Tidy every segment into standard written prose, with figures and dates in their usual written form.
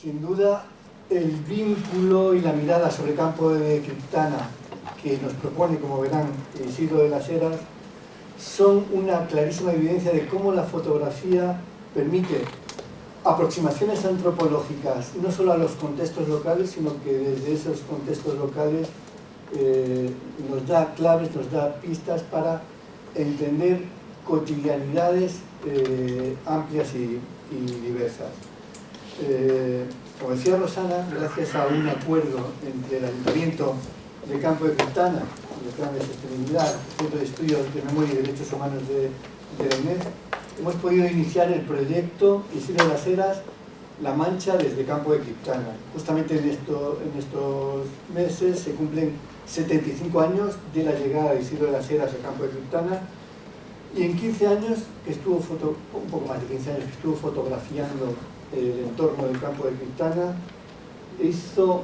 Sin duda, el vínculo y la mirada sobre Campo de Criptana que nos propone, como verán, Isidro de las Heras, son una clarísima evidencia de cómo la fotografía permite aproximaciones antropológicas, no solo a los contextos locales, sino que desde esos contextos locales nos da claves, nos da pistas para entender cotidianidades amplias y diversas. Como decía Rosana, gracias a un acuerdo entre el Ayuntamiento de Campo de Criptana, el Plan de Sostenibilidad, el Centro de Estudios de Memoria y Derechos Humanos de la UNED, hemos podido iniciar el proyecto Isidro de las Heras, La Mancha desde Campo de Criptana. Justamente en estos meses se cumplen 75 años de la llegada de Isidro de las Heras a Campo de Criptana, y en 15 años, un poco más de 15 años, que estuvo fotografiando el entorno del Campo de Criptana, hizo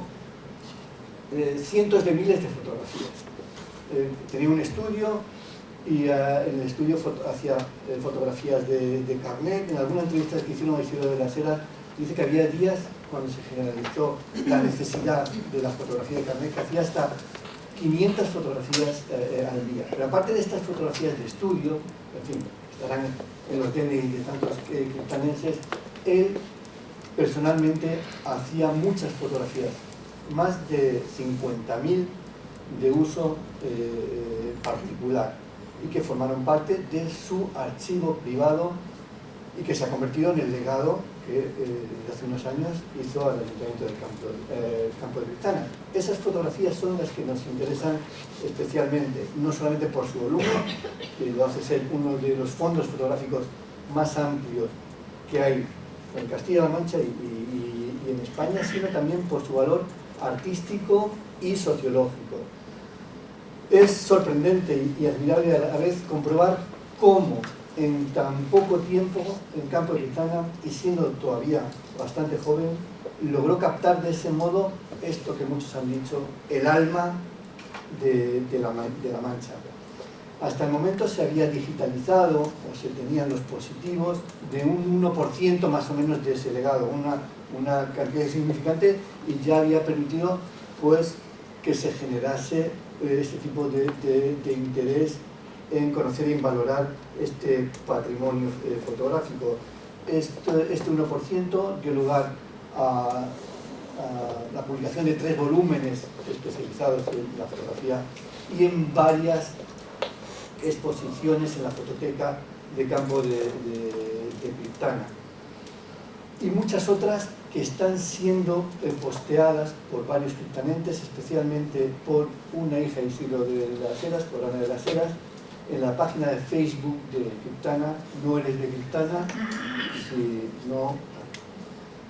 cientos de miles de fotografías. Tenía un estudio y en el estudio hacía fotografías de carnet. En algunas entrevistas que hicieron a Isidro de las Heras, dice que había días cuando se generalizó la necesidad de la fotografía de carnet, que hacía hasta 500 fotografías al día. Pero aparte de estas fotografías de estudio, en fin, estarán en los DNI de tantos criptanenses, él personalmente hacía muchas fotografías, más de 50.000 de uso particular, y que formaron parte de su archivo privado y que se ha convertido en el legado que hace unos años hizo al Ayuntamiento del Campo de Criptana. Esas fotografías son las que nos interesan especialmente, no solamente por su volumen, que lo hace ser uno de los fondos fotográficos más amplios que hay en Castilla-La Mancha y en España, sino también por su valor artístico y sociológico. Es sorprendente y admirable a la vez comprobar cómo en tan poco tiempo en Campo de Criptana, y siendo todavía bastante joven, logró captar de ese modo esto que muchos han dicho, el alma de la Mancha. Hasta el momento se había digitalizado, o se tenían los positivos, de un 1% más o menos de ese legado, una cantidad significante, y ya había permitido pues, que se generase este tipo de interés en conocer y en valorar este patrimonio fotográfico. Este 1% dio lugar a la publicación de 3 volúmenes especializados en la fotografía y en varias exposiciones en la fototeca de Campo de Criptana, y muchas otras que están siendo posteadas por varios criptanenses, especialmente por una hija de Isidro de las Heras, por Ana de las Heras, en la página de Facebook de Criptana. No eres de Criptana, si no...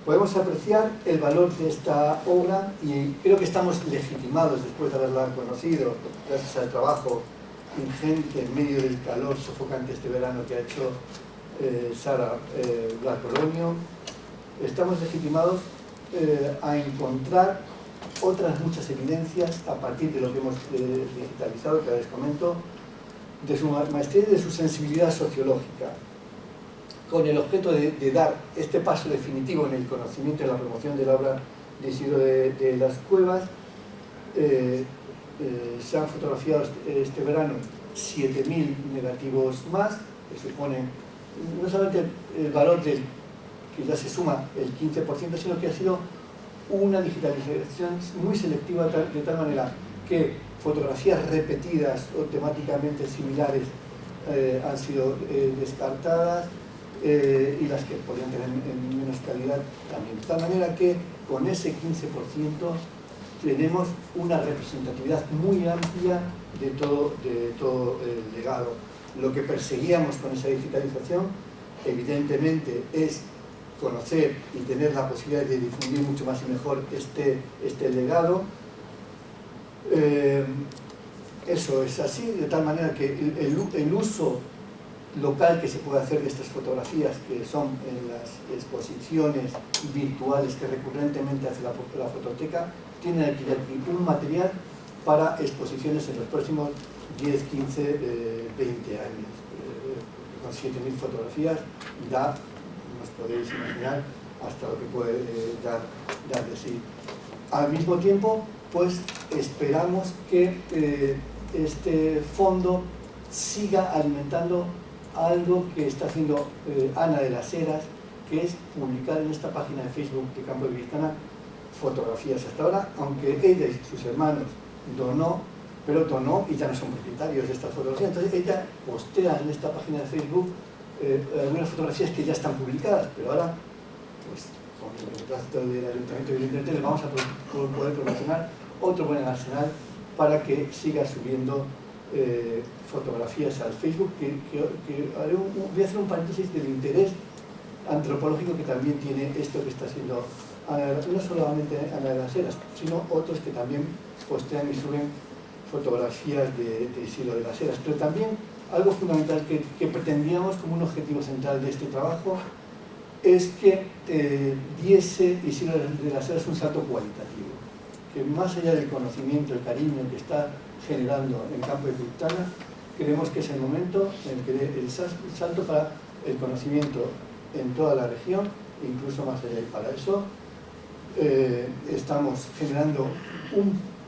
Podemos apreciar el valor de esta obra, y creo que estamos legitimados después de haberla conocido, gracias al trabajo ingente en medio del calor sofocante este verano que ha hecho Sara Blas-Polonio. Estamos legitimados a encontrar otras muchas evidencias a partir de lo que hemos digitalizado, que les comento, de su maestría y de su sensibilidad sociológica, con el objeto de dar este paso definitivo en el conocimiento y la promoción de la obra de Isidro de las Cuevas. Se han fotografiado este verano 7.000 negativos más, que suponen no solamente el valor del que ya se suma el 15%, sino que ha sido una digitalización muy selectiva, de tal manera que fotografías repetidas o temáticamente similares han sido descartadas, y las que podrían tener en menos calidad también. De tal manera que con ese 15% tenemos una representatividad muy amplia de todo el legado. Lo que perseguíamos con esa digitalización, evidentemente, es conocer y tener la posibilidad de difundir mucho más y mejor este legado. Eso es así, de tal manera que el uso local que se puede hacer de estas fotografías, que son en las exposiciones virtuales que recurrentemente hace la fototeca, tiene aquí un material para exposiciones en los próximos 10, 15, 20 años. Con 7.000 fotografías da, os podéis imaginar, hasta lo que puede dar de sí. Al mismo tiempo, pues esperamos que este fondo siga alimentando algo que está haciendo Ana de las Heras, que es publicar en esta página de Facebook de Campo de Vistana fotografías. Hasta ahora, aunque ella y sus hermanos donó y ya no son propietarios de estas fotografías, entonces ella postea en esta página de Facebook algunas fotografías que ya están publicadas, pero ahora, pues con el beneplácito del Ayuntamiento, evidentemente, les vamos a poder proporcionar otro buen arsenal para que siga subiendo fotografías al Facebook, voy a hacer un paréntesis del interés antropológico que también tiene esto que está haciendo no solamente Ana de las Heras, sino otros que también postean y suben fotografías de Isidro de las Heras. Pero también algo fundamental que pretendíamos como un objetivo central de este trabajo es que diese Isidro de las Heras un salto cualitativo, que más allá del conocimiento, el cariño que está generando en Campo de Vistana, creemos que es el momento en que el salto para el conocimiento en toda la región, incluso más allá. Y para eso estamos generando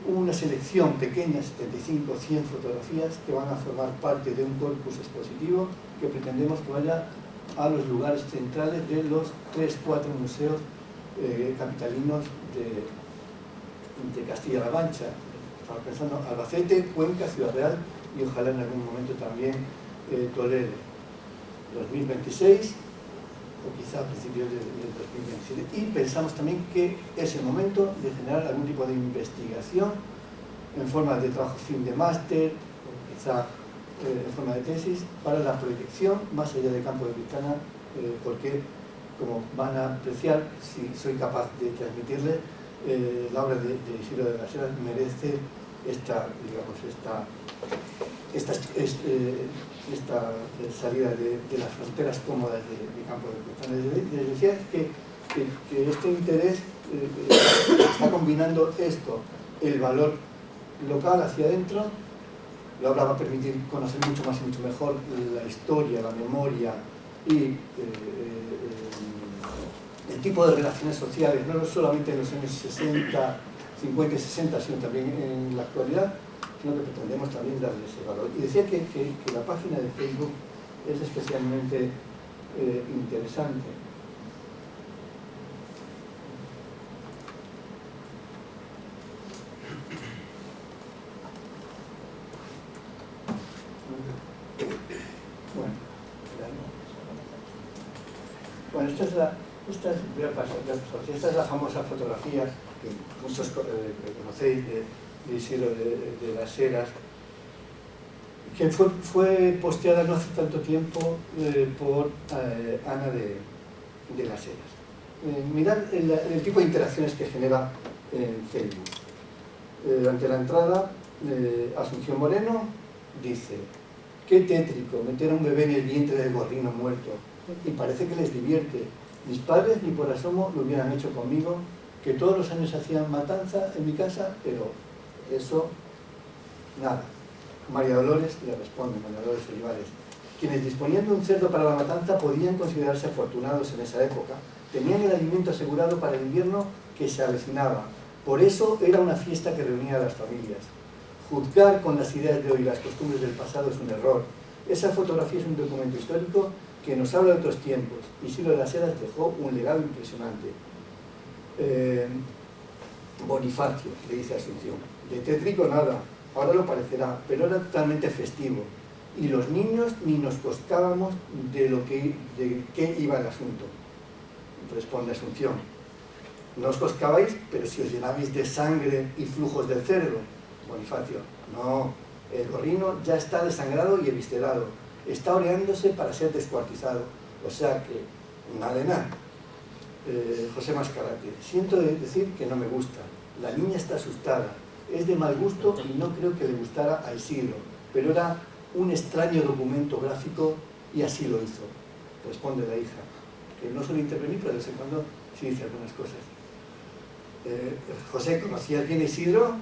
una selección pequeña, 75 o 100 fotografías, que van a formar parte de un corpus expositivo que pretendemos que vaya a los lugares centrales de los 3-4 museos capitalinos de Castilla-La Mancha. Estamos pensando Albacete, Cuenca, Ciudad Real y ojalá en algún momento también Toledo. 2026 o quizá a principios del 2027. Y pensamos también que es el momento de generar algún tipo de investigación en forma de trabajo fin de máster, o quizá en forma de tesis, para la proyección más allá del Campo de Vistana, porque, como van a apreciar, si soy capaz de transmitirle, la obra de Isidro de las Heras merece esta salida de las fronteras cómodas de Campo de Vistana. Les decía que este interés está combinando esto, el valor local hacia adentro. La obra va a permitir conocer mucho más y mucho mejor la historia, la memoria y el tipo de relaciones sociales, no solamente en los años 60, 50 y 60, sino también en la actualidad, sino que pretendemos también darle ese valor. Y decía que la página de Facebook es especialmente interesante. Bueno, esta es la famosa fotografía que muchos conocéis de Isidro de las Heras, que fue posteada no hace tanto tiempo por Ana de las Heras. Mirad el tipo de interacciones que genera en Facebook. Ante la entrada, Asunción Moreno dice: qué tétrico meter a un bebé en el vientre del gorrino muerto, y parece que les divierte. Mis padres ni por asomo lo hubieran hecho conmigo, que todos los años hacían matanza en mi casa, pero eso, nada. María Dolores le responde, María Dolores Olivares: quienes disponían de un cerdo para la matanza podían considerarse afortunados en esa época. Tenían el alimento asegurado para el invierno que se avecinaba. Por eso era una fiesta que reunía a las familias. Juzgar con las ideas de hoy las costumbres del pasado es un error. Esa fotografía es un documento histórico que nos habla de otros tiempos. Isidro de las Heras dejó un legado impresionante. Bonifacio, le dice Asunción: de tétrico nada, ahora lo parecerá, pero era totalmente festivo. Y los niños ni nos coscábamos de qué iba el asunto. Responde Asunción: no os coscabais, pero si os llenabais de sangre y flujos del cerdo. Bonifacio: no, el gorrino ya está desangrado y eviscerado, está oreándose para ser descuartizado, o sea que nada de nada. José Mascarate: siento decir que no me gusta, la niña está asustada, es de mal gusto y no creo que le gustara a Isidro, pero era un extraño documento gráfico y así lo hizo. Responde la hija, que no suele intervenir, pero de vez en cuando sí dice algunas cosas. José: ¿conocías bien a Isidro?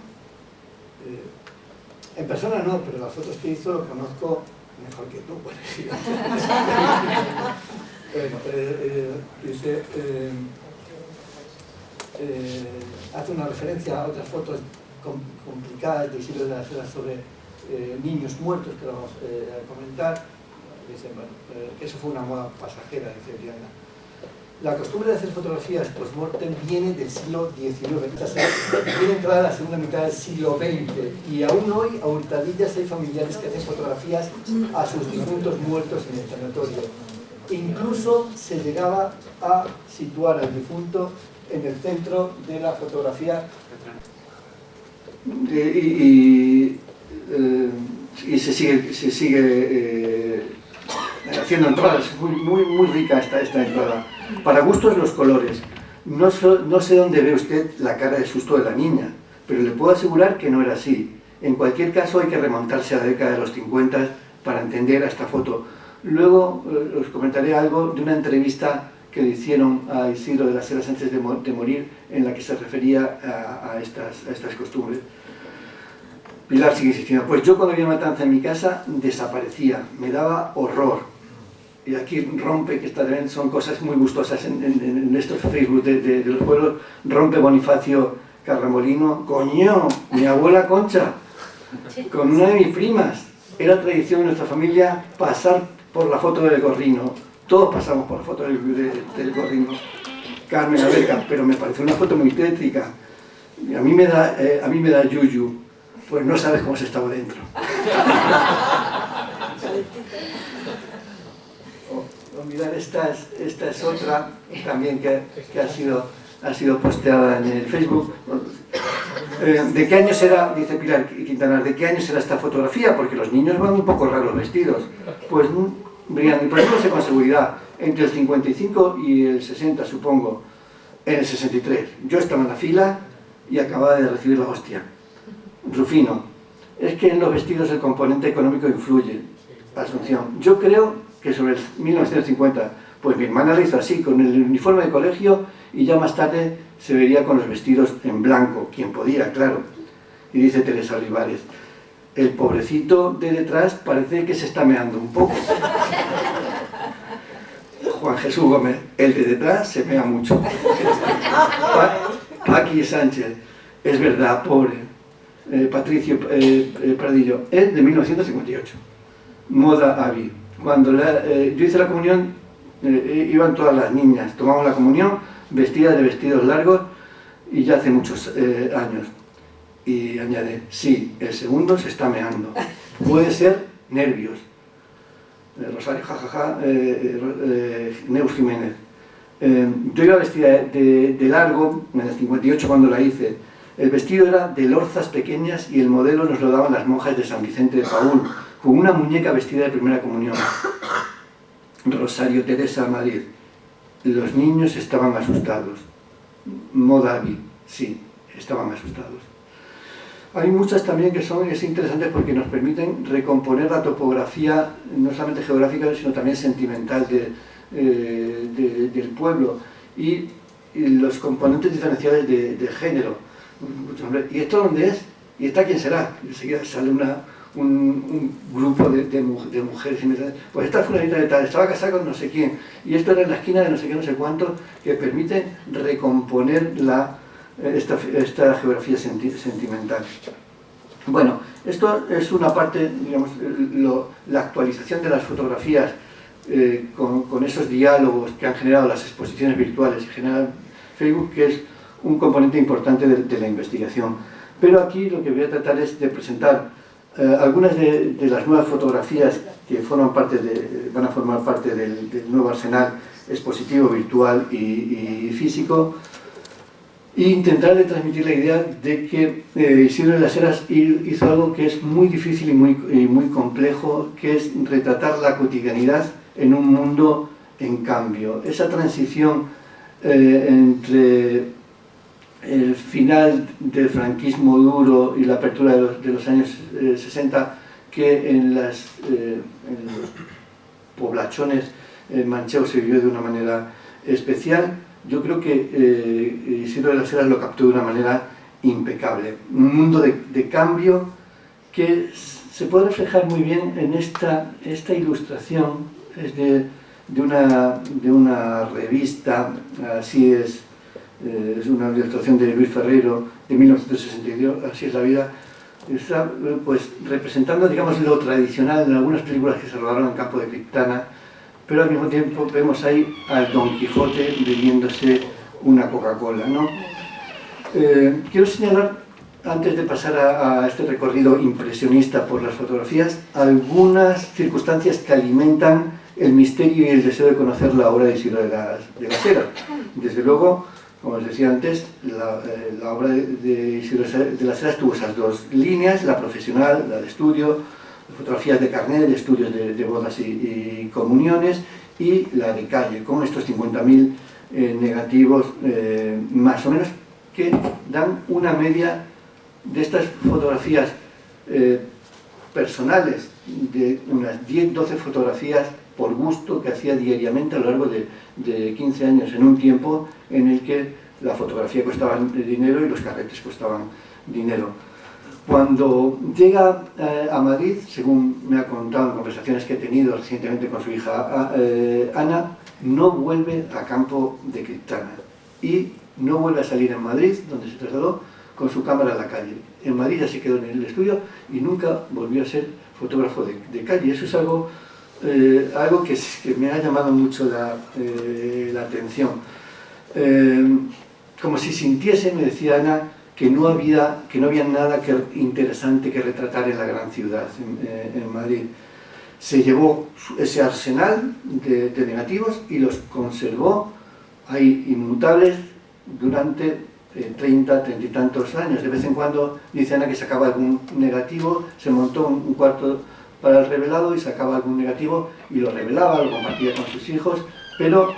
En persona no, pero las fotos que hizo lo conozco mejor que tú. Bueno, dice, hace una referencia a otras fotos complicadas de Isidro de las Heras sobre niños muertos, que vamos a comentar. Dice, bueno, que eso fue una moda pasajera, dice Oriana. La costumbre de hacer fotografías post-mortem viene del siglo XIX, viene entrada la segunda mitad del siglo XX, y aún hoy a hurtadillas hay familiares que hacen fotografías a sus difuntos muertos en el tanatorio. Incluso se llegaba a situar al difunto en el centro de la fotografía y se sigue haciendo entradas. Muy rica esta entrada. Para gustos los colores. No sé dónde ve usted la cara de susto de la niña, pero le puedo asegurar que no era así. En cualquier caso hay que remontarse a la década de los 50 para entender a esta foto. Luego os comentaré algo de una entrevista que le hicieron a Isidro de las Heras antes de morir, en la que se refería a estas costumbres. Pilar sigue insistiendo. Pues yo cuando había matanza en mi casa desaparecía, me daba horror. Y aquí rompe, que también son cosas muy gustosas en estos Facebook de los pueblos, rompe Bonifacio Carramolino. Coño, mi abuela Concha, con una de mis primas. Era tradición de nuestra familia pasar por la foto del gorrino. Todos pasamos por la foto del gorrino. Carmen Alberca, pero me pareció una foto muy tétrica. A mí me da yuyu, pues no sabes cómo se estaba dentro. Mirar, esta es otra también que ha sido posteada en el Facebook. ¿De qué año será, dice Pilar Quintanar, de qué año será esta fotografía? Porque los niños van un poco raros vestidos. Pues, Brian, por ejemplo, sé con seguridad, entre el 55 y el 60, supongo, en el 63. Yo estaba en la fila y acababa de recibir la hostia. Rufino, es que en los vestidos el componente económico influye. Asunción, yo creo que sobre el 1950, pues mi hermana lo hizo así, con el uniforme de colegio, y ya más tarde se vería con los vestidos en blanco, quien podía, claro. Y dice Teresa Olivares, el pobrecito de detrás parece que se está meando un poco. Juan Jesús Gómez, el de detrás se mea mucho. Paqui Sánchez, es verdad, pobre. Patricio Pradillo, es de 1958. Moda Avi. Cuando yo hice la comunión, iban todas las niñas, tomamos la comunión vestidas de vestidos largos, y ya hace muchos años. Y añade, sí, el segundo se está meando. Puede ser nervios. Rosario, jajaja, Neus Jiménez. Yo iba vestida de largo, en el 58 cuando la hice. El vestido era de lorzas pequeñas y el modelo nos lo daban las monjas de San Vicente de Paúl, con una muñeca vestida de primera comunión. Rosario Teresa, Madrid. Los niños estaban asustados. Modavi, sí, estaban asustados. Hay muchas también que son interesantes porque nos permiten recomponer la topografía, no solamente geográfica, sino también sentimental del pueblo, y los componentes diferenciales de género. ¿Y esto dónde es? ¿Y esta quién será? Y enseguida sale un grupo de mujeres y me dicen, pues esta fulanita de tal, estaba casada con no sé quién, y esto era en la esquina de no sé qué, no sé cuánto, que permite recomponer esta geografía sentimental. Bueno, esto es una parte, digamos, la actualización de las fotografías con esos diálogos que han generado las exposiciones virtuales y generan Facebook, que es un componente importante de la investigación. Pero aquí lo que voy a tratar es de presentar algunas de las nuevas fotografías que van a formar parte del nuevo arsenal expositivo virtual y físico, e intentar de transmitir la idea de que Isidro de las Heras hizo algo que es muy difícil y muy complejo, que es retratar la cotidianidad en un mundo en cambio. Esa transición entre el final del franquismo duro y la apertura de los años 60, que en los poblachones mancheos se vivió de una manera especial. Yo creo que Isidro de las Heras lo captó de una manera impecable. Un mundo de cambio que se puede reflejar muy bien en esta ilustración. Es de una revista, así es es una ilustración de Luis Ferreiro de 1962, Así es la vida. Está pues representando, digamos, lo tradicional en algunas películas que se rodaron en Campo de Criptana, pero al mismo tiempo vemos ahí al Don Quijote bebiéndose una Coca-Cola, ¿no? Quiero señalar, antes de pasar a este recorrido impresionista por las fotografías, algunas circunstancias que alimentan el misterio y el deseo de conocer la obra de Isidro de las Heras. Desde luego, como les decía antes, la obra de Isidro de las Heras tuvo esas dos líneas, la profesional, la de estudio, fotografías de carnet, de estudios de bodas y comuniones, y la de calle, con estos 50.000 negativos más o menos, que dan una media de estas fotografías personales, de unas 10-12 fotografías por gusto que hacía diariamente a lo largo de 15 años, en un tiempo en el que la fotografía costaba dinero y los carretes costaban dinero. Cuando llega a Madrid, según me ha contado en conversaciones que he tenido recientemente con su hija Ana, no vuelve a Campo de Criptana y no vuelve a salir en Madrid, donde se trasladó, con su cámara a la calle. En Madrid ya se quedó en el estudio y nunca volvió a ser fotógrafo de calle. Eso es algo que me ha llamado mucho la atención. Como si sintiese, me decía Ana, que no había nada interesante que retratar en la gran ciudad, en Madrid. Se llevó ese arsenal de negativos y los conservó ahí inmutables durante 30 y tantos años. De vez en cuando dice Ana que sacaba algún negativo, se montó un cuarto para el revelado y sacaba algún negativo y lo revelaba, lo compartía con sus hijos, pero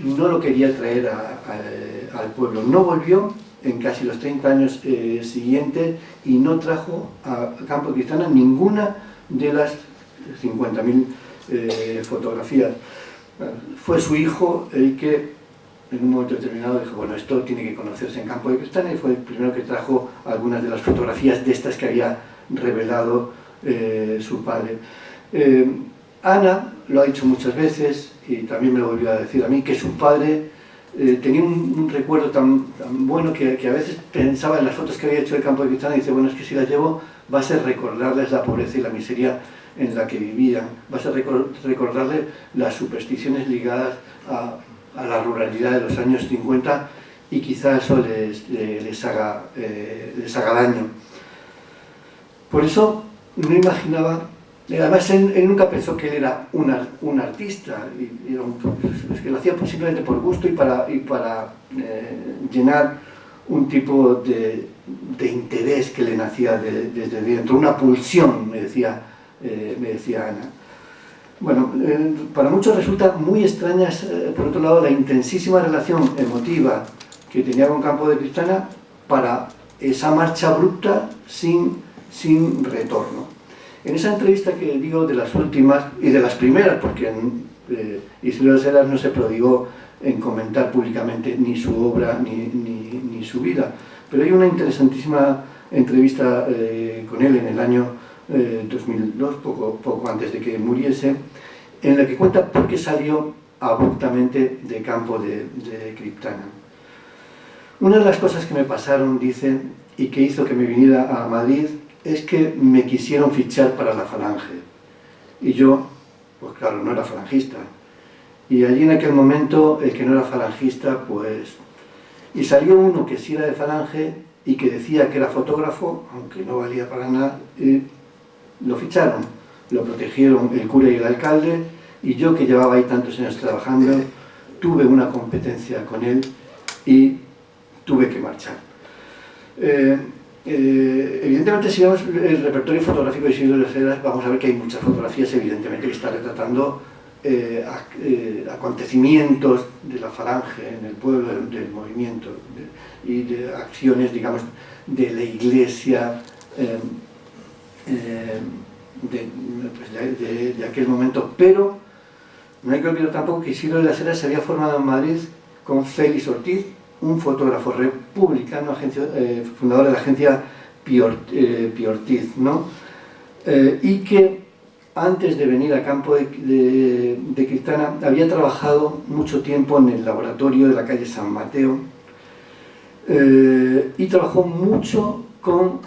no lo quería traer al pueblo. No volvió en casi los 30 años siguientes y no trajo a Campo de Criptana ninguna de las 50.000 fotografías. Fue su hijo el que en un momento determinado dijo, bueno, esto tiene que conocerse en Campo de Criptana, y fue el primero que trajo algunas de las fotografías de estas que había revelado su padre. Ana lo ha dicho muchas veces, y también me lo volvió a decir a mí, que su padre tenía un recuerdo tan bueno que a veces pensaba en las fotos que había hecho del Campo de Criptana y dice, bueno, es que si las llevo va a ser recordarles la pobreza y la miseria en la que vivían, va a ser recordarles las supersticiones ligadas a la ruralidad de los años 50, y quizá eso les haga daño. Por eso no imaginaba, además él nunca pensó que él era un artista, es que lo hacía simplemente por gusto y para llenar un tipo de interés que le nacía desde dentro, una pulsión, me decía Ana. Bueno, para muchos resulta muy extraña, por otro lado, la intensísima relación emotiva que tenía con Campo de Criptana para esa marcha abrupta sin retorno. En esa entrevista que digo, de las últimas y de las primeras, porque Isidro de las Heras no se prodigó en comentar públicamente ni su obra ni su vida, pero hay una interesantísima entrevista con él en el año 2002, poco antes de que muriese, en la que cuenta por qué salió abruptamente de Campo de Criptana. Una de las cosas que me pasaron, dice, y que hizo que me viniera a Madrid, es que me quisieron fichar para la Falange. Y yo, pues claro, no era falangista. Y allí en aquel momento, el que no era falangista, pues... Y salió uno que sí era de Falange y que decía que era fotógrafo, aunque no valía para nada, y lo ficharon, lo protegieron el cura y el alcalde, y yo, que llevaba ahí tantos años trabajando, tuve una competencia con él y tuve que marchar. Evidentemente, si vemos el repertorio fotográfico de Isidro de las Heras, vamos a ver que hay muchas fotografías, evidentemente, que está retratando acontecimientos de la Falange en el pueblo, del movimiento, y de acciones, digamos, de la Iglesia de aquel momento. Pero no hay que olvidar tampoco que Isidro de las Heras se había formado en Madrid con Félix Ortiz, un fotógrafo republicano, fundador de la agencia Piortiz, ¿no? Y que antes de venir a Campo de Criptana había trabajado mucho tiempo en el laboratorio de la calle San Mateo, y trabajó mucho con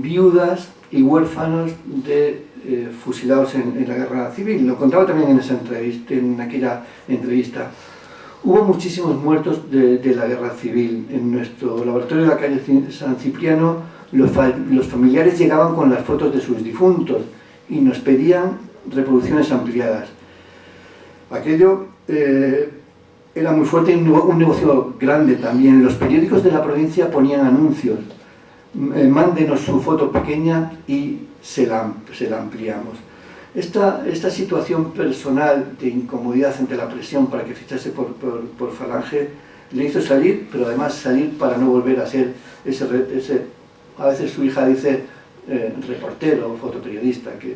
viudas y huérfanos de fusilados en la guerra civil. Lo contaba también en esa entrevista, en aquella entrevista. Hubo muchísimos muertos de la guerra civil. En nuestro laboratorio de la calle San Cipriano, los familiares llegaban con las fotos de sus difuntos y nos pedían reproducciones ampliadas. Aquello era muy fuerte y un negocio grande también. Los periódicos de la provincia ponían anuncios. Mándenos su foto pequeña y se la ampliamos. Esta situación personal de incomodidad ante la presión para que fichase por Falange le hizo salir, pero además salir para no volver a ser ese a veces su hija dice reportero o fotoperiodista, que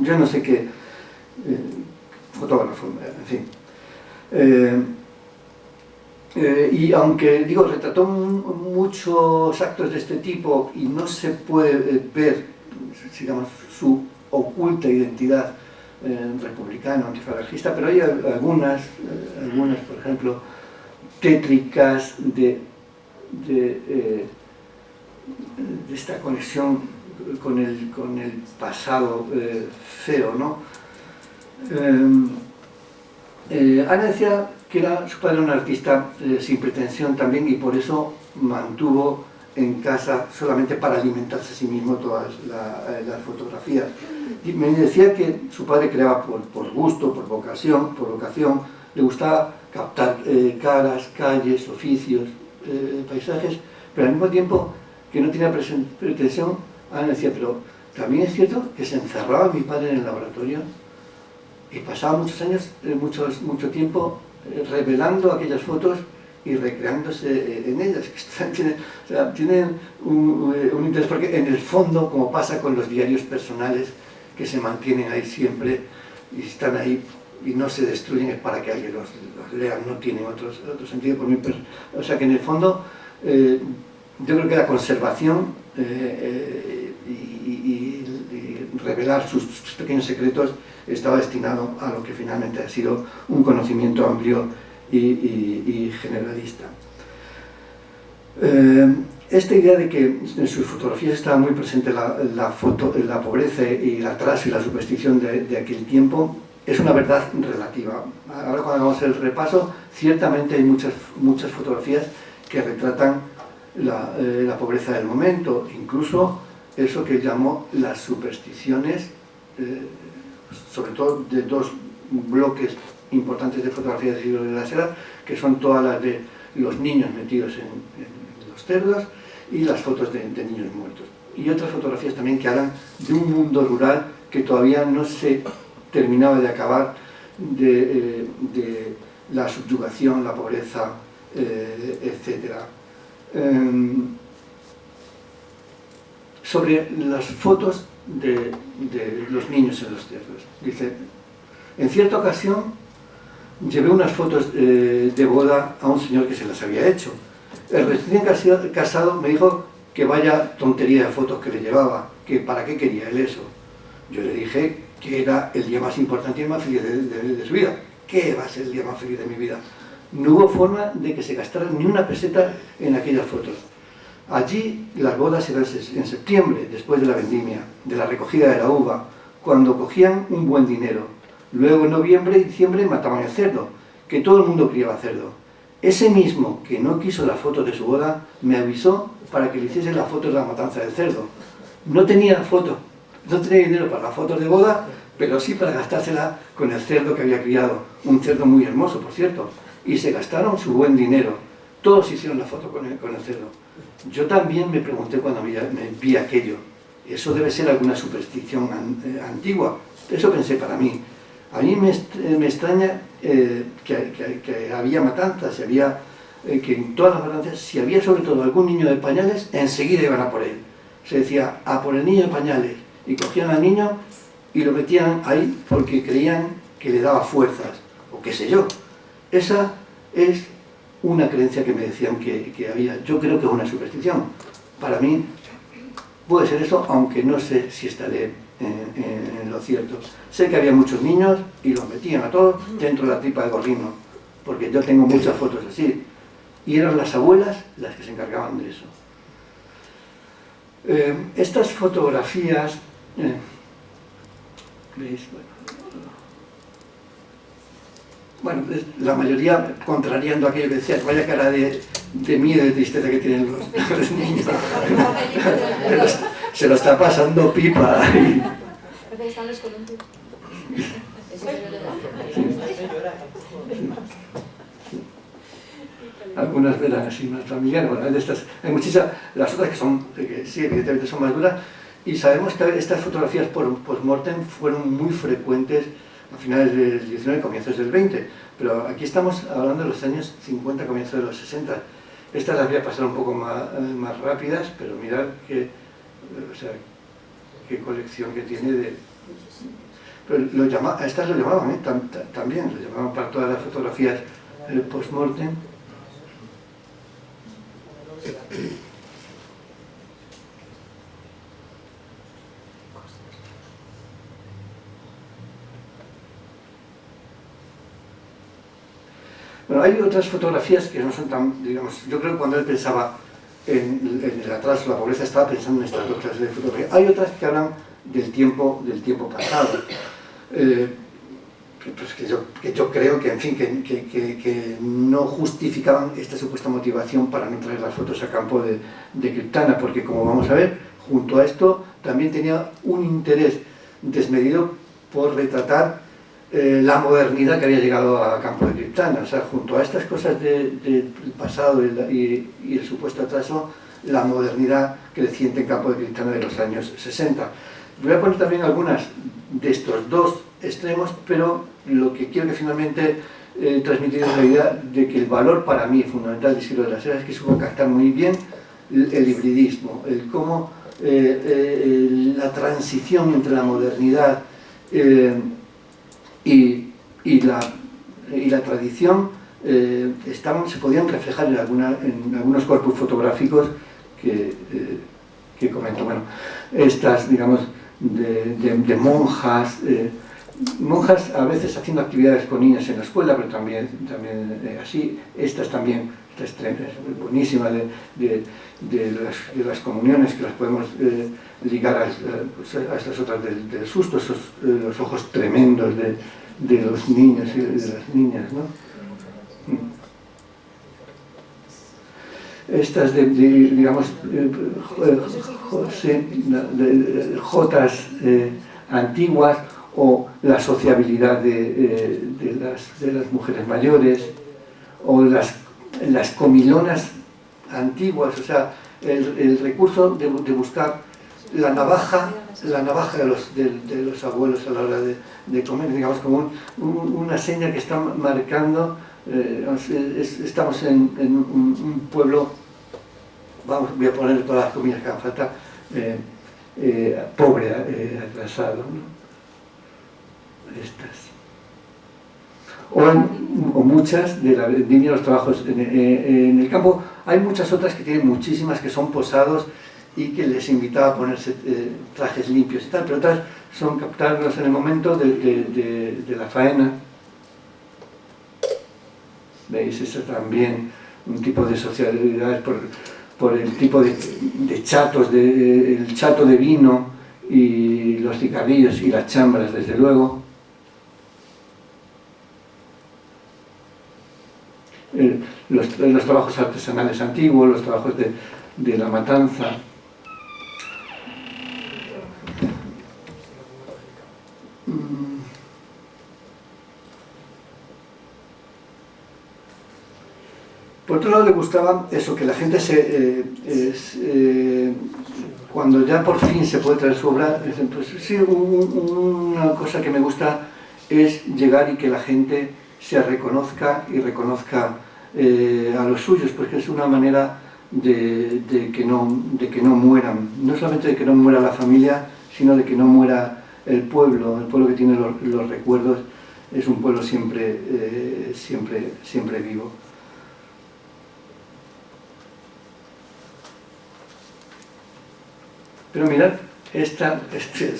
yo no sé qué, fotógrafo, en fin. Y aunque, digo, retrató muchos actos de este tipo y no se puede ver, digamos, su oculta identidad republicana, antifalangista, pero hay algunas, por ejemplo, tétricas de esta conexión con el pasado feo, ¿no? Ana decía que su padre era un artista sin pretensión también, y por eso mantuvo en casa solamente para alimentarse a sí mismo todas las fotografías. Y me decía que su padre creaba por gusto, por vocación, le gustaba captar caras, calles, oficios, paisajes, pero al mismo tiempo que no tenía pretensión. Ana decía, pero también es cierto que se encerraba mi padre en el laboratorio y pasaba muchos años, mucho tiempo revelando aquellas fotos y recreándose en ellas. Tienen un interés, porque en el fondo, como pasa con los diarios personales, que se mantienen ahí siempre y están ahí y no se destruyen para que alguien los lea, no tienen otro sentido por mí. O sea que en el fondo yo creo que la conservación y revelar sus pequeños secretos estaba destinado a lo que finalmente ha sido un conocimiento amplio y generalista. Esta idea de que en sus fotografías estaba muy presente la pobreza y el atraso y la superstición de aquel tiempo es una verdad relativa. Ahora, cuando hagamos el repaso, ciertamente hay muchas fotografías que retratan la pobreza del momento, incluso eso que llamó las supersticiones, sobre todo de dos bloques importantes de fotografías del siglo de las Heras, que son todas las de los niños metidos en los cerdos y las fotos de niños muertos. Y otras fotografías también que hablan de un mundo rural que todavía no se terminaba de acabar, de la subyugación, la pobreza, etc. Sobre las fotos de los niños en los cerdos. Dice, en cierta ocasión llevé unas fotos de boda a un señor que se las había hecho. El recién casado me dijo que vaya tontería de fotos que le llevaba, que para qué quería él eso. Yo le dije que era el día más importante y el más feliz de su vida. ¿Qué va a ser el día más feliz de mi vida? No hubo forma de que se gastara ni una peseta en aquellas fotos. Allí las bodas eran en septiembre, después de la vendimia, de la recogida de la uva, cuando cogían un buen dinero. Luego en noviembre y diciembre mataban el cerdo, que todo el mundo criaba cerdo. Ese mismo que no quiso la foto de su boda me avisó para que le hiciese la foto de la matanza del cerdo. No tenía foto, no tenía dinero para las fotos de boda, pero sí para gastársela con el cerdo que había criado, un cerdo muy hermoso, por cierto, y se gastaron su buen dinero. Todos hicieron la foto con el cerdo. Yo también me pregunté cuando me vi aquello, eso debe ser alguna superstición antigua. Eso pensé para mí. A mí me extraña que había matanzas, que en todas las matanzas, si había sobre todo algún niño de pañales, enseguida iban a por él. Se decía, a por el niño de pañales, y cogían al niño y lo metían ahí porque creían que le daba fuerzas, o qué sé yo. Esa es una creencia que me decían que había. Yo creo que es una superstición. Para mí puede ser eso, aunque no sé si estaré en lo cierto. Sé que había muchos niños y los metían a todos dentro de la tripa de gorrino, porque yo tengo muchas fotos así. y eran las abuelas las que se encargaban de eso. Estas fotografías, ¿veis? Bueno, la mayoría contrariando aquello que decía, vaya cara de miedo y de tristeza que tienen los niños. Se lo está pasando pipa. Están los columpios. Algunas verán así más familiares, bueno, de estas, hay muchísimas, las otras que sí, evidentemente son más duras, y sabemos que estas fotografías post-mortem fueron muy frecuentes a finales del 19 y comienzos del 20, pero aquí estamos hablando de los años 50, comienzos de los 60. Estas las voy a pasar un poco más rápidas, pero mirad qué colección que tiene de... Pero a estas lo llamaban, también, lo llamaban para todas las fotografías post-mortem. Bueno, hay otras fotografías que no son tan, digamos, yo creo que cuando él pensaba en el atraso, la pobreza, estaba pensando en estas dos clases de fotografías. Hay otras que hablan del tiempo pasado. Pues que yo creo que, en fin, que no justificaban esta supuesta motivación para no traer las fotos a campo de Criptana, porque, como vamos a ver, junto a esto también tenía un interés desmedido por retratar la modernidad que había llegado a campo de Criptana. O sea, junto a estas cosas del pasado y el supuesto atraso, la modernidad creciente en campo de Criptana de los años 60. Voy a poner también algunas de estos dos extremos, pero lo que quiero que finalmente transmitir es la idea de que el valor para mí fundamental del siglo de las eras es que supo captar muy bien el hibridismo, el cómo la transición entre la modernidad y la tradición se podían reflejar en algunos corpus fotográficos que comento. Bueno, estas, digamos, de monjas, monjas a veces haciendo actividades con niños en la escuela, pero también así. Estas también, esta es buenísima de las comuniones, que las podemos ligar a estas otras del susto, los ojos tremendos de los niños y de las niñas, ¿no? Estas digamos, jotas antiguas, o la sociabilidad de las mujeres mayores, o las comilonas antiguas, o sea, el recurso de buscar la navaja de los abuelos a la hora de comer, digamos, como una seña que está marcando. Estamos en un pueblo, voy a poner todas las comillas que hagan falta, pobre, atrasado, ¿no? Estas. O muchas de la línea de los trabajos en el campo. Hay muchas otras que tienen muchísimas, que son posados y que les invitaba a ponerse trajes limpios y tal, pero otras son captarlos en el momento de la faena. ¿Veis? Eso también, un tipo de sociabilidad por el tipo de chatos, el chato de vino y los cigarrillos y las chambras, desde luego. Los trabajos artesanales antiguos, los trabajos de la matanza. Por otro lado, le gustaba eso, que la gente cuando ya por fin se puede traer su obra, dicen, pues sí, una cosa que me gusta es llegar y que la gente se reconozca y reconozca a los suyos, porque es una manera de que no mueran, no solamente de que no muera la familia, sino de que no muera el pueblo que tiene los recuerdos, es un pueblo siempre vivo. Pero mirad este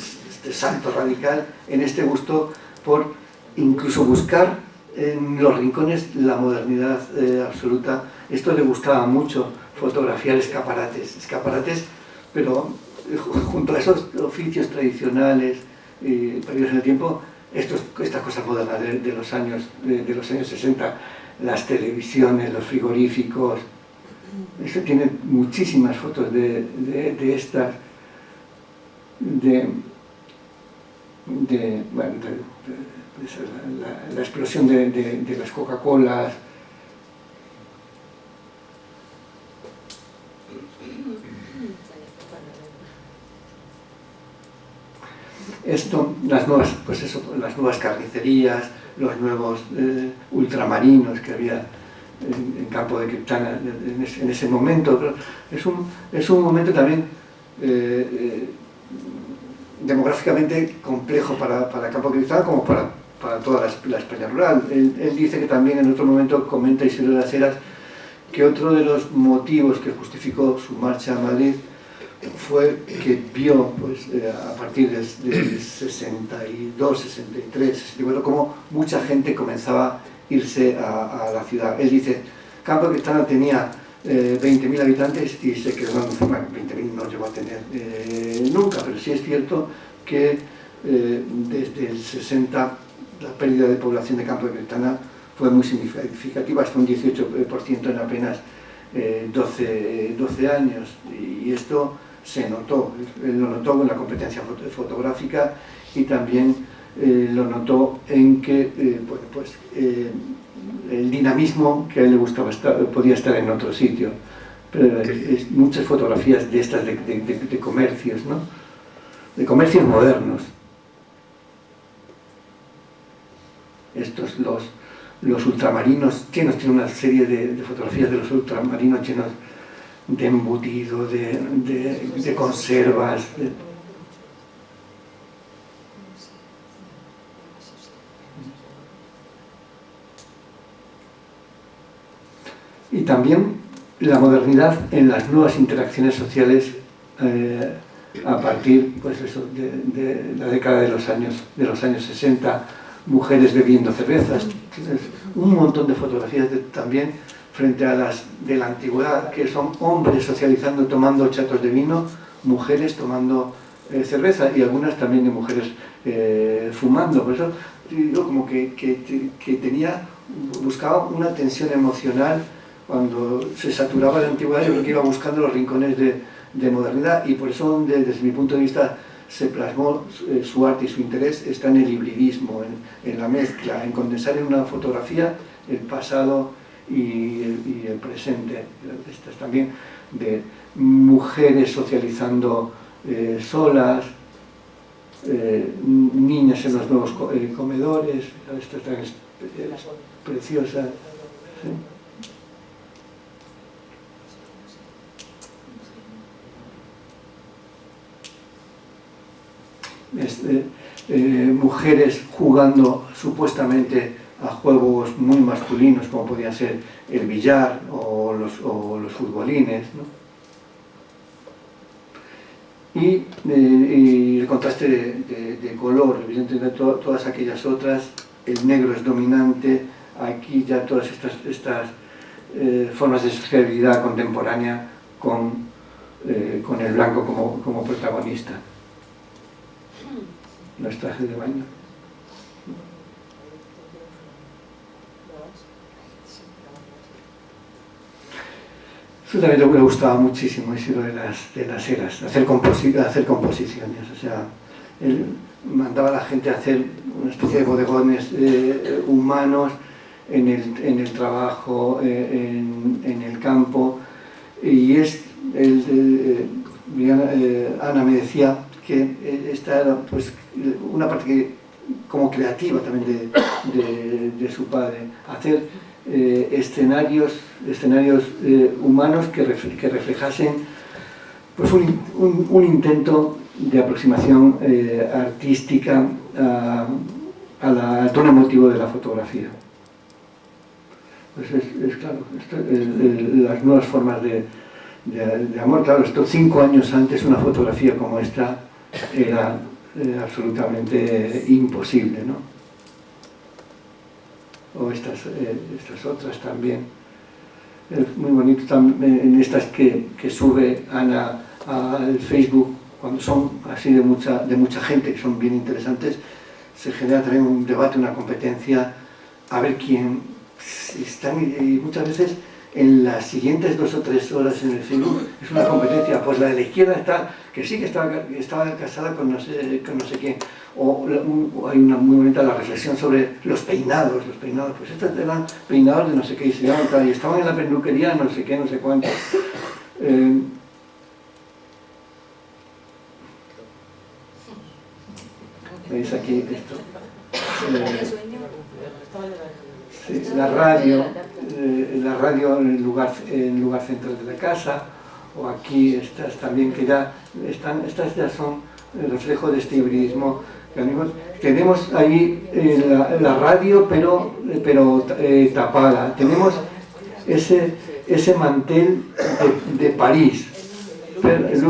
salto radical en este gusto por incluso buscar en los rincones la modernidad absoluta Esto le gustaba mucho, fotografiar escaparates, pero junto a esos oficios tradicionales perdidos en el tiempo, estas cosas modernas de los años 60, las televisiones, los frigoríficos. Esto tiene muchísimas fotos de estas, la explosión de las Coca-Colas. Esto, las nuevas carnicerías, los nuevos ultramarinos que había en Campo de Criptana en ese momento. Pero es un momento también demográficamente complejo para Campo de Criptana como para toda la España rural. Él dice que también en otro momento, comenta Isidro de las Heras, que otro de los motivos que justificó su marcha a Madrid fue que vio, pues, a partir del 62, 63, 64, como mucha gente comenzaba a irse a la ciudad. Él dice, Campo de Criptana tenía 20.000 habitantes y se quedó en 20.000 no llegó a tener nunca, pero sí es cierto que desde el 60 la pérdida de población de Campo de Criptana fue muy significativa, hasta un 18% en apenas 12 años, y esto se notó. Él lo notó en la competencia fotográfica y también lo notó en que el dinamismo que a él le gustaba podía estar en otro sitio. Pero muchas fotografías de estas de comercios, ¿no? De comercios modernos. Estos, los ultramarinos llenos, tiene una serie de fotografías de los ultramarinos llenos de embutido, de conservas. Y también la modernidad en las nuevas interacciones sociales a partir, pues eso, de la década de los años 60, mujeres bebiendo cervezas, un montón de fotografías también frente a las de la antigüedad, que son hombres socializando, tomando chatos de vino, mujeres tomando cerveza, y algunas también de mujeres fumando. Por eso digo, como que buscaba una tensión emocional. Cuando se saturaba la antigüedad, yo creo que iba buscando los rincones de modernidad, y por eso, desde mi punto de vista, se plasmó su arte y su interés está en el hibridismo, en la mezcla, en condensar en una fotografía el pasado y el presente. Estas también de mujeres socializando solas, niñas en los nuevos comedores. Esta también es preciosa, ¿sí? Mujeres jugando supuestamente a juegos muy masculinos, como podían ser el billar o los futbolines, ¿no? Y el contraste de color, evidentemente todas aquellas otras, el negro es dominante. Aquí ya todas estas formas de sociabilidad contemporánea con el blanco como protagonista. Los trajes de baño. Eso también le gustaba muchísimo, Isidro de las Heras, hacer composiciones. O sea, él mandaba a la gente a hacer una especie de bodegones humanos en el trabajo, en el campo. Y Ana me decía que esta era, pues, una parte como creativa también de su padre, hacer escenarios humanos que reflejasen, pues, un intento de aproximación artística al tono emotivo de la fotografía. Pues es claro, las nuevas formas de amor. Claro, estos 5 años antes una fotografía como esta era absolutamente imposible, ¿no? O estas otras también. muy bonito también en estas que sube Ana al Facebook, cuando son así de mucha gente, que son bien interesantes, se genera también un debate, una competencia, a ver quién están, y muchas veces en las siguientes 2 o 3 horas en el Facebook es una competencia, pues la de la izquierda está, que sí que estaba casada con no sé quién, o hay una muy bonita la reflexión sobre los peinados, pues estos eran peinados de no sé qué, y estaban en la peluquería no sé qué, no sé cuánto. ¿Veis aquí esto? Sí, la radio en el lugar central de la casa, o aquí estas también que ya estas ya son el reflejo de este hibridismo que tenemos ahí la radio pero tapada, tenemos ese mantel de París, el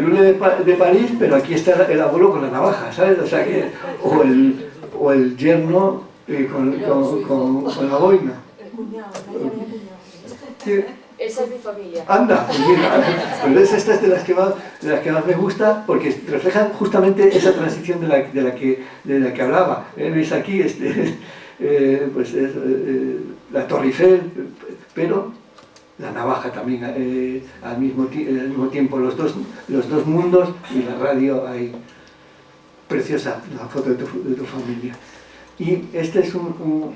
hule de París, pero aquí está el abuelo con la navaja, ¿sabes? O sea que, o el yerno con la boina. El cuñado, no había cuñado. Sí. Esa es mi familia. Anda, pues mira, pero esta es de las que más me gusta, porque reflejan justamente esa transición de la que hablaba. Veis aquí pues la Torre Eiffel, pero la navaja también, al mismo tiempo los dos mundos, y la radio ahí. Preciosa la foto de tu familia. Y este es un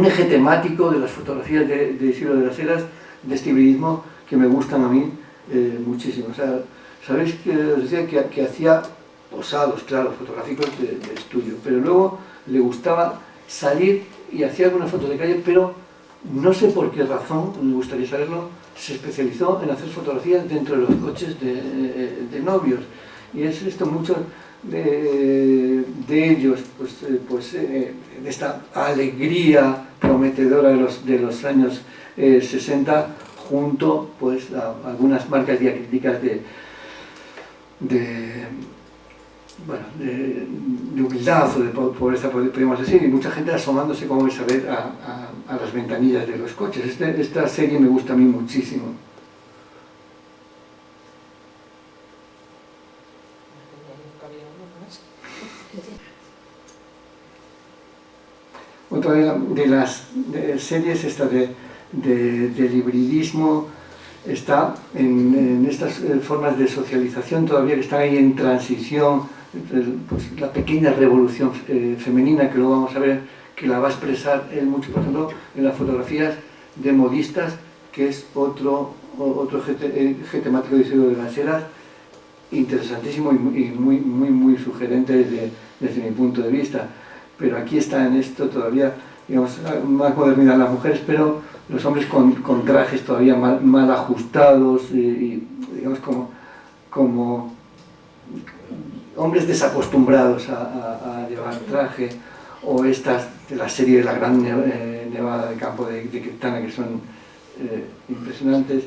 eje temático de las fotografías de Isidro de las Heras, de este hibridismo, que me gustan a mí muchísimo. O sea, sabéis que os decía que hacía posados, claro, fotográficos de estudio, pero luego le gustaba salir y hacía algunas fotos de calle, pero no sé por qué razón, me gustaría saberlo, se especializó en hacer fotografías dentro de los coches de novios. Y es esto, muchos de ellos, de esta alegría prometedora de los años 60, junto pues, a algunas marcas diacríticas de humildad o de pobreza, podríamos decir, y mucha gente asomándose, como vais a ver, a las ventanillas de los coches. Esta serie me gusta a mí muchísimo. Otra de las series esta del hibridismo está en estas formas de socialización todavía que están ahí en transición, pues, la pequeña revolución femenina, que luego vamos a ver que la va a expresar él mucho, por ejemplo, en las fotografías de modistas, que es otro eje temático de Isidro de las Heras, interesantísimo y muy sugerente desde mi punto de vista. Pero aquí está en esto todavía, digamos, más modernidad en las mujeres, pero los hombres con trajes todavía mal ajustados y digamos como hombres desacostumbrados a llevar traje, o estas de la serie de la gran nevada de campo de Criptana, que son impresionantes.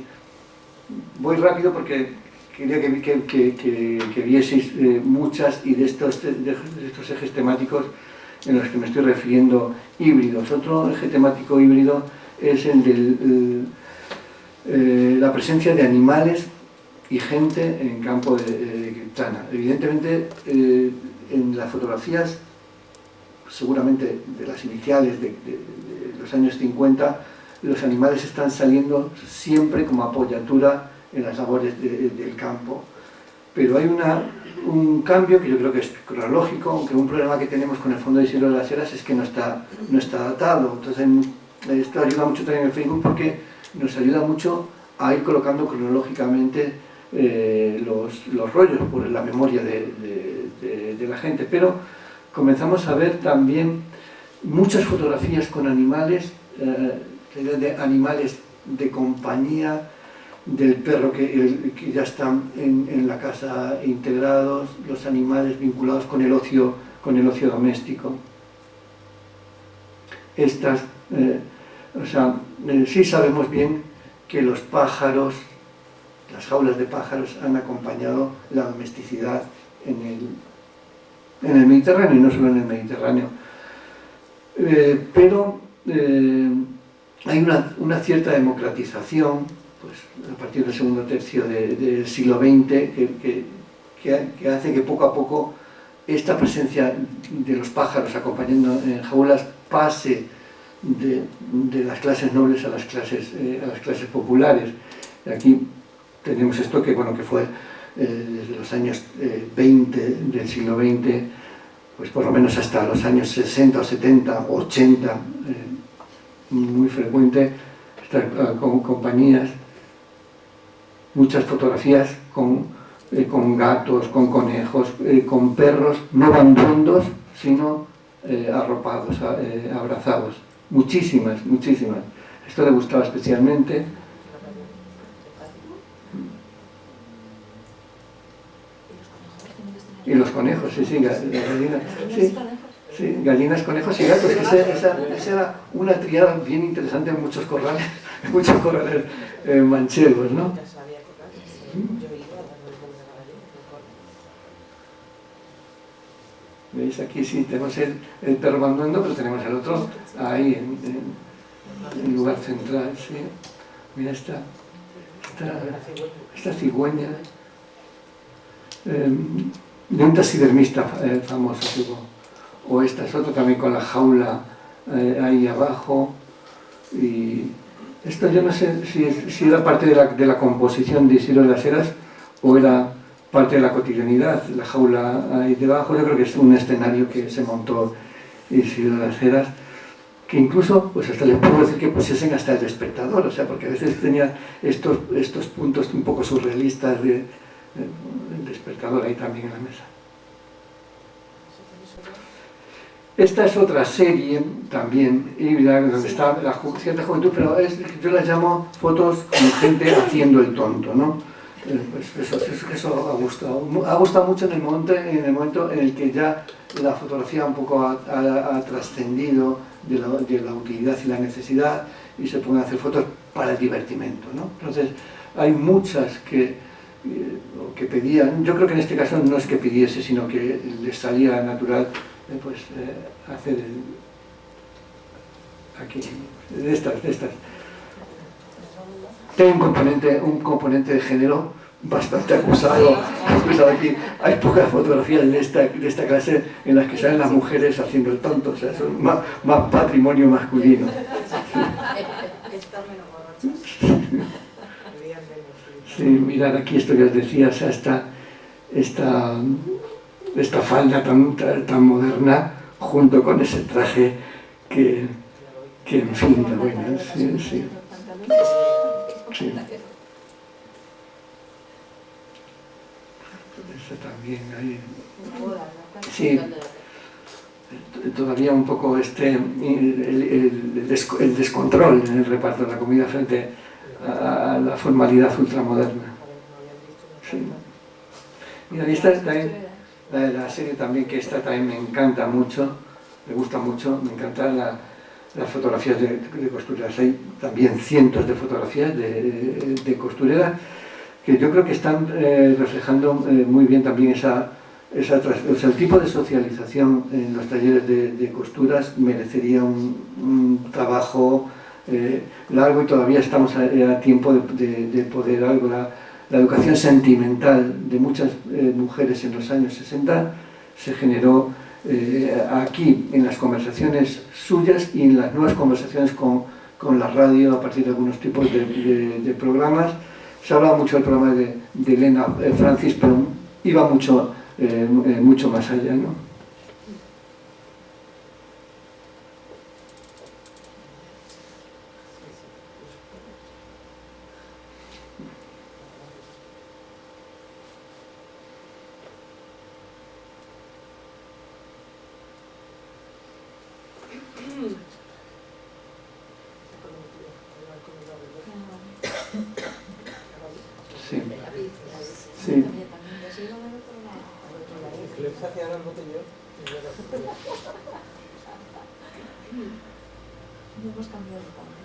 Voy rápido porque quería que vieseis muchas y de estos ejes temáticos en los que me estoy refiriendo híbridos. Otro eje temático híbrido es el de la presencia de animales y gente en campo de Criptana. Evidentemente, en las fotografías, seguramente de las iniciales de los años 50, los animales están saliendo siempre como apoyatura en las labores del campo. Pero hay un cambio que yo creo que es cronológico, aunque un problema que tenemos con el fondo de Isidro de las Heras es que no está datado. Entonces esto ayuda mucho también en el Facebook, porque nos ayuda mucho a ir colocando cronológicamente los rollos por la memoria de la gente. Pero comenzamos a ver también muchas fotografías con animales, de animales de compañía, del perro que ya están en la casa integrados, los animales vinculados con el ocio doméstico. Sí sabemos bien que los pájaros, las jaulas de pájaros, han acompañado la domesticidad en el Mediterráneo, y no solo en el Mediterráneo. pero hay una cierta democratización, pues, a partir del segundo tercio del siglo XX, que hace que poco a poco esta presencia de los pájaros acompañando en jaulas pase de las clases nobles a las clases populares. Aquí tenemos esto que, bueno, que fue desde los años 20 del siglo XX, pues por lo menos hasta los años 60 o 70, 80, muy frecuente, con compañías, muchas fotografías con gatos, con conejos, con perros, no bandondos, sino arropados, abrazados. Muchísimas, muchísimas. Esto le gustaba especialmente. Y los conejos, sí, gallinas. Sí, sí, gallinas, conejos y gatos. Esa era una triada bien interesante en muchos corrales manchegos, ¿no? ¿Veis? Aquí sí tenemos el perro bandondo, pero tenemos el otro ahí en el lugar central, sí. Mira esta cigüeña de un taxidermista famoso, o esta es otra también con la jaula ahí abajo. Y esto yo no sé si era parte de la composición de Isidro de las Heras o era parte de la cotidianidad. La jaula ahí debajo, yo creo que es un escenario que se montó Isidro de las Heras, que incluso, pues hasta les puedo decir que pusiesen hasta el despertador, o sea, porque a veces tenía estos puntos un poco surrealistas del despertador ahí también en la mesa. Esta es otra serie también, donde está la cierta juventud, pero yo las llamo fotos con gente haciendo el tonto, ¿no? Pues eso ha gustado mucho en el momento en el que ya la fotografía un poco ha trascendido de la utilidad y la necesidad y se pueden hacer fotos para el divertimento, ¿no? Entonces hay muchas que pedían, yo creo que en este caso no es que pidiese, sino que les salía natural hacer aquí, de estas. Tiene un componente de género bastante acusado aquí. Hay pocas fotografías de esta clase en las que salen las mujeres haciendo el tonto, o sea, son más patrimonio masculino. Sí, mirad aquí esto que os decía, o sea, esta falda tan moderna junto con ese traje que en fin, bueno, sí. Eso también ahí. Sí, todavía un poco el descontrol en el reparto de la comida frente a la formalidad ultramoderna. Sí. Mira, y esta también, la serie también, que esta también me encanta mucho, me gusta mucho, me encantan las fotografías de costureras. Hay también cientos de fotografías de costureras que yo creo que están reflejando muy bien también el tipo de socialización en los talleres de costuras merecería un trabajo largo, y todavía estamos a tiempo de poder algo. La educación sentimental de muchas mujeres en los años 60 se generó aquí, en las conversaciones suyas y en las nuevas conversaciones con la radio, a partir de algunos tipos de programas. Se hablaba mucho del programa de Elena Francis, pero iba mucho más allá, ¿no? Sí. No hemos cambiado tanto.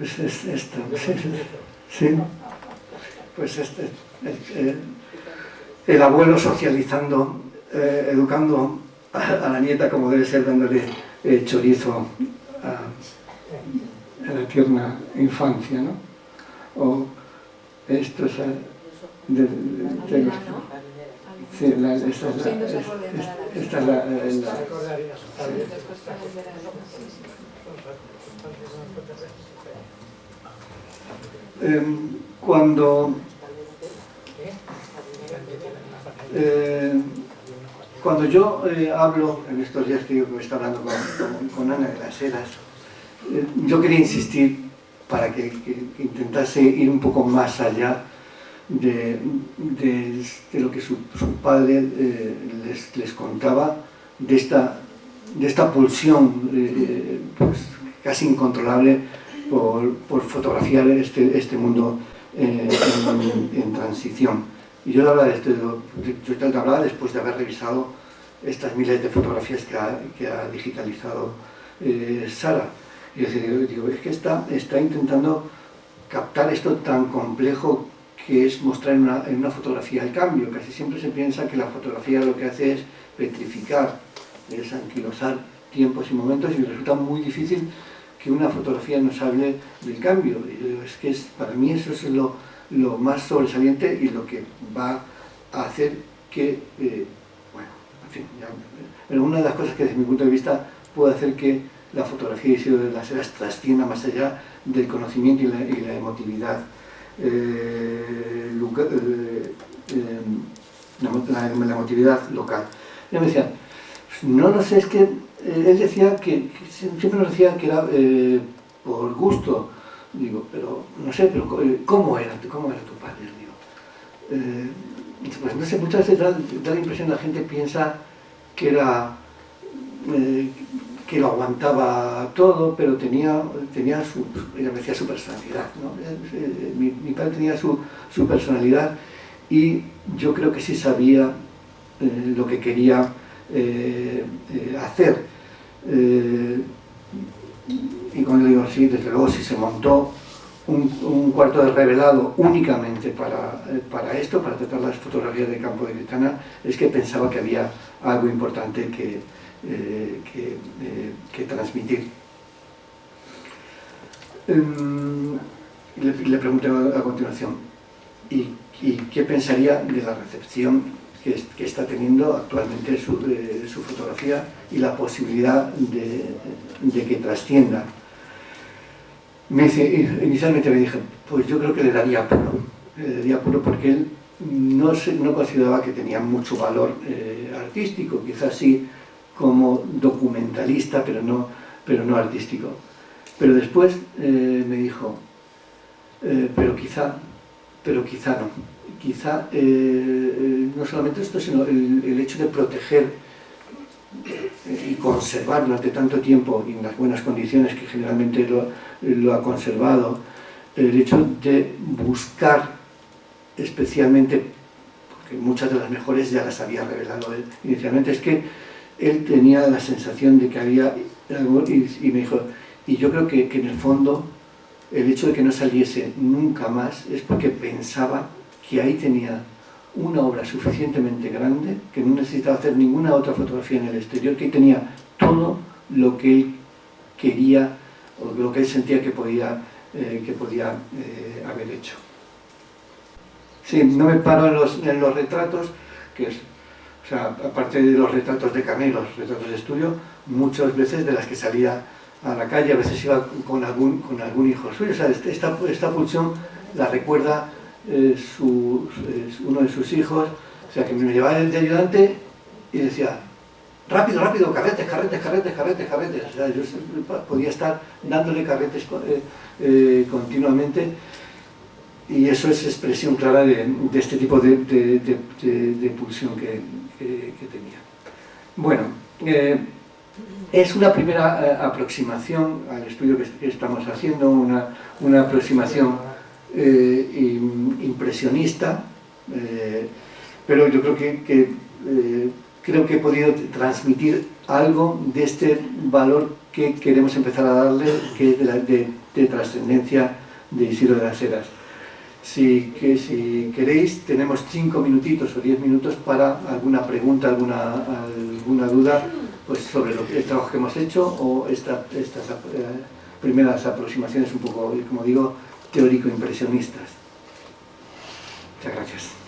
Pues esto, sí. Pues el abuelo socializando, educando a la nieta como debe ser, dándole chorizo en la tierna infancia, ¿no? O esto es sí, esta es la cuando yo hablo, en estos días que me está hablando con Ana de las eras, yo quería insistir para que intentase ir un poco más allá de lo que su padre les contaba, de esta pulsión pues, casi incontrolable por fotografiar este mundo en transición. Y yo te hablaba después de haber revisado estas miles de fotografías que ha digitalizado Sara. Y digo, es que está intentando captar esto tan complejo que es mostrar en una fotografía el cambio. Casi siempre se piensa que la fotografía lo que hace es petrificar, es anquilosar tiempos y momentos, y resulta muy difícil que una fotografía nos hable del cambio. Es que para mí eso es lo más sobresaliente y lo que va a hacer que, bueno, en fin, pero una de las cosas que desde mi punto de vista puede hacer que la fotografía de Isidro de las Heras trascienda más allá del conocimiento y la emotividad, la emotividad local. Yo me decía, no lo sé, es que él decía siempre nos decía que era por gusto. Digo, pero no sé, pero ¿cómo era tu padre? Digo, pues no sé, muchas veces da la impresión, la gente piensa que que lo aguantaba todo, pero tenía ella me decía su personalidad, ¿no? Mi padre tenía su personalidad, y yo creo que sí sabía lo que quería hacer. Y cuando digo sí, desde luego, si se montó un cuarto de revelado únicamente para esto, para tratar las fotografías de campo de Cristana, es que pensaba que había algo importante que transmitir. Le pregunté a continuación, ¿y qué pensaría de la recepción que está teniendo actualmente su fotografía y la posibilidad de que trascienda? Inicialmente me dije, pues yo creo que le daría apuro, porque él no consideraba que tenía mucho valor artístico, quizás sí como documentalista, pero no artístico. Pero después me dijo, pero quizá no. Quizá no solamente esto, sino el hecho de proteger y conservar durante tanto tiempo y en las buenas condiciones que generalmente lo ha conservado, el hecho de buscar especialmente, porque muchas de las mejores ya las había revelado él inicialmente, es que él tenía la sensación de que había algo, y me dijo, y yo creo que en el fondo el hecho de que no saliese nunca más es porque pensaba que ahí tenía una obra suficientemente grande, que no necesitaba hacer ninguna otra fotografía en el exterior, que tenía todo lo que él quería o lo que él sentía que podía haber hecho. Sí, no me paro en los retratos, que es, o sea, aparte de los retratos de carné y los retratos de estudio, muchas veces de las que salía a la calle, a veces iba con algún hijo suyo. O sea, esta pulsión la recuerda uno de sus hijos, o sea, que me llevaba de ayudante y decía, rápido, rápido, carretes, carretes, carretes, carretes, carretes. O sea, yo podía estar dándole carretes continuamente, y eso es expresión clara de este tipo de pulsión que tenía. Bueno, es una primera aproximación al estudio que estamos haciendo, una aproximación impresionista, pero yo creo que he podido transmitir algo de este valor que queremos empezar a darle, que es de trascendencia de Isidro de las Heras. Si queréis, tenemos 5 minutitos o 10 minutos para alguna pregunta, alguna duda, pues sobre el trabajo que hemos hecho o estas primeras aproximaciones un poco, como digo, teórico-impresionistas. Muchas gracias.